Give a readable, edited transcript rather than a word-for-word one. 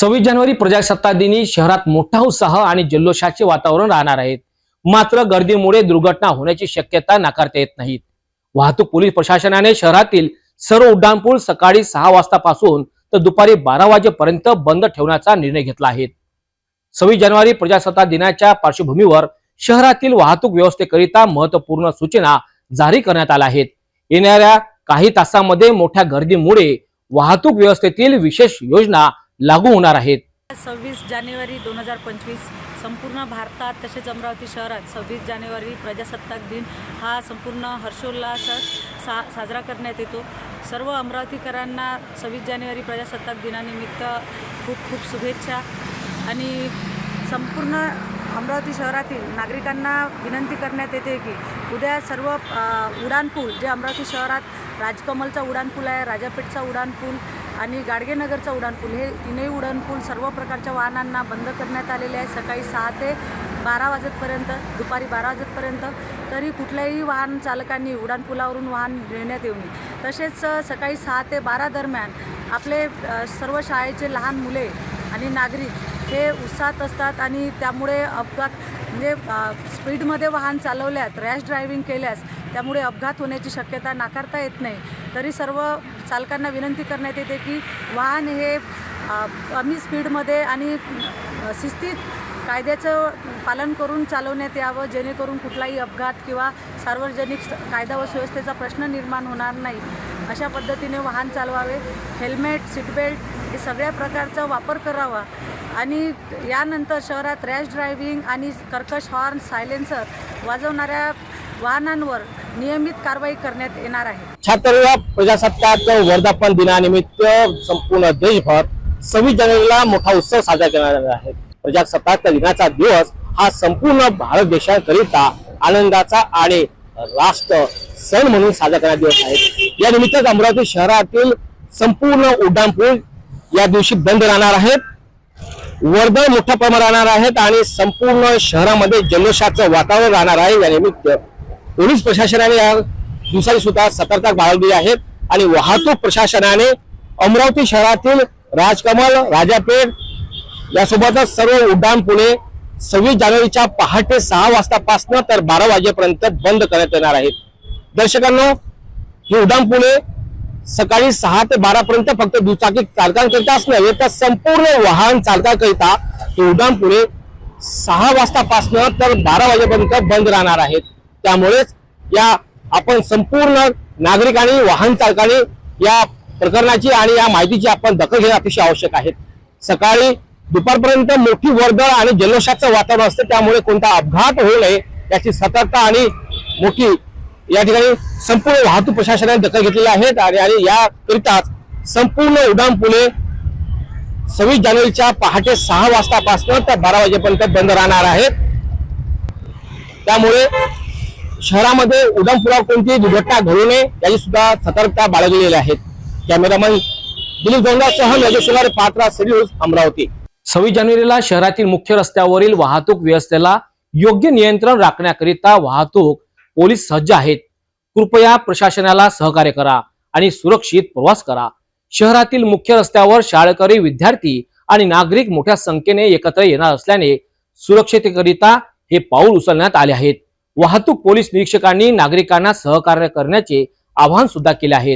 26 जानेवारी प्रजासत्ताक दिनी शहरात मोठा उत्साह आणि जल्लोषाचे वातावरण राहणार आहे। मात्र गर्दीमुळे दुर्घटना होण्याची शक्यता नाकारता येत नाही। वाहतूक पोलीस प्रशासनाने शहरातील सर्व उड्डाणपूल सकाळी 6 वाजतापासून तर दुपारी 12 वाजेपर्यंत बंद ठेवण्याचा निर्णय घेतला आहे। 26 जानेवारी प्रजासत्ताक दिनाच्या पार्श्वभूमीवर शहरातील वाहतूक व्यवस्थेकरिता महत्त्वपूर्ण सूचना जारी करण्यात आल्या आहेत। येणाऱ्या काही तासांमध्ये मोठ्या गर्दीमुळे वाहतूक व्यवस्थेतील विशेष योजना लागू होणार आहेत। 26 जानेवारी 2025 संपूर्ण भारतात तसेच अमरावती शहरात 26 जानेवारी प्रजासत्ताक दिन हा संपूर्ण हर्षोल्लासात साजरा करण्यात येतो। सर्व अमरावतीकरांना 26 जानेवारी प्रजासत्ताक दिनानिमित्त खूप खूप शुभेच्छा। आणि संपूर्ण अमरावती शहरातील नागरिकांना विनंती करण्यात येते की उद्या सर्व उड्डाणपूल जे अमरावती शहरात राजकमलचा उड्डाणपूल आहे, राजापेठचा उड्डाणपूल आणि गाडगेनगरचा उड्डाणपूल, हे तीनही उड्डाणपूल सर्व प्रकारच्या वाहनांना बंद करण्यात आलेले आहे सकाळी 6 ते 12 वाजेपर्यंत, दुपारी 12 वाजेपर्यंत। तरी कुठल्याही वाहन चालकांनी उड्डाणपुलावरून वाहन नेण्यात येऊ नये। तसेच सकाळी 6 ते 12 दरम्यान आपले सर्व शाळेचे लहान मुले आणि नागरिक हे उत्साहात असतात आणि त्यामुळे अपघात म्हणजे स्पीडमध्ये वाहन चालवल्यात, रॅश ड्रायव्हिंग केल्यास त्यामुळे अपघात होण्याची शक्यता नाकारता येत नाही। तरी सर्व चालकांना विनंती करण्यात येते की वाहन हे कमी स्पीडमध्ये आणि शिस्तीत कायद्याचं पालन करून चालवण्यात यावं, जेणेकरून कुठलाही अपघात किंवा सार्वजनिक कायदा व सुव्यवस्थेचा प्रश्न निर्माण होणार नाही अशा पद्धतीने वाहन चालवावे। हेल्मेट, सीटबेल्ट हे सगळ्या प्रकारचा वापर करावा आणि यानंतर शहरात रॅश ड्रायव्हिंग आणि कर्कश हॉर्न, सायलेन्सर वाजवणाऱ्या वाहनांवर नियमित कारवाई करण्यात येणार आहे। छात्र प्रजासत्ताक वर्धापन दिनानिमित्त संपूर्ण देशभर 26 जानेवारीला मोठा उत्सव साजरा करण्यात येणार आहे। प्रजासत्ताक दिनाचा दिवस हा संपूर्ण भारत देशाकरिता आनंदाचा आणि राष्ट्र सण म्हणून साजरा करण्याचा दिवस आहे। या निमित्त अमरावती शहरातील संपूर्ण उड्डाणपूल या दिवशी बंद राहणार आहेत, वर्दळ मोठ्या प्रमाणात राहणार आहेत आणि संपूर्ण शहरामध्ये जल्लोषाचं वातावरण राहणार आहे। या निमित्त पोलीस प्रशासनाने या दिवसाची सुद्धा सतर्कता बाळगली आहे आणि वाहतूक प्रशासनाने अमरावती शहरातील राजकमल, राजापेठ यासोबतच सर्व उड्डाणपुले 26 जानेवारीच्या पहाटे 6 वाजतापासून तर 12 वाजेपर्यंत बंद करण्यात येणार आहेत। दर्शकांनो, ही उड्डाणपुले सकाळी 6 ते 12 पर्यंत फक्त दुचाकी चालकांकरिताच नव्हे तर संपूर्ण वाहन चालकांकरिता ही उड्डाणपुले 6 वाजतापासून तर 12 वाजेपर्यंत बंद राहणार आहेत। त्यामुळेच या आपण संपूर्ण नागरिकांनी, वाहन चालकांनी या प्रकरणाची आणि या माहितीची आपण दखल घेणे अतिशय आवश्यक आहे। सकाळी दुपारपर्यंत मोठी वर्दळ आणि जल्लोषाचं वातावरण असते, त्यामुळे कोणता अपघात होऊ नये याची सतर्कता आणि मोठी या ठिकाणी संपूर्ण वाहतूक प्रशासनाने दखल घेतलेली आहे आणि याकरिताच संपूर्ण उड्डाणपुले 26 जानेवारीच्या पहाटे 6 वाजतापासून तर 12 वाजेपर्यंत बंद राहणार आहेत। त्यामुळे शहरामध्ये उड्डाणपुलावर कोणतीही दुर्घटना घडू नये याची सुद्धा सतर्कता बाळगलेली आहे। कॅमेरामन दिलीप जोंगासह योगेश्वर पात्रा, न्यूज अमरावती। 26 जानेवारीला शहरातील मुख्य रस्त्यावरील वाहतूक व्यवस्थेला योग्य नियंत्रण राखण्याकरिता वाहतूक पोलीस सज्ज आहेत। कृपया प्रशासनाला सहकार्य करा आणि सुरक्षित प्रवास करा। शहरातील मुख्य रस्त्यावर शाळकरी, विद्यार्थी आणि नागरिक मोठ्या संख्येने एकत्र येणार असल्याने सुरक्षिततेकरिता हे पाऊल उचलण्यात आले आहेत। वाहतूक पोलीस निरीक्षकांनी नागरिकांना सहकार्य करण्याचे आवाहन सुद्धा केले आहे।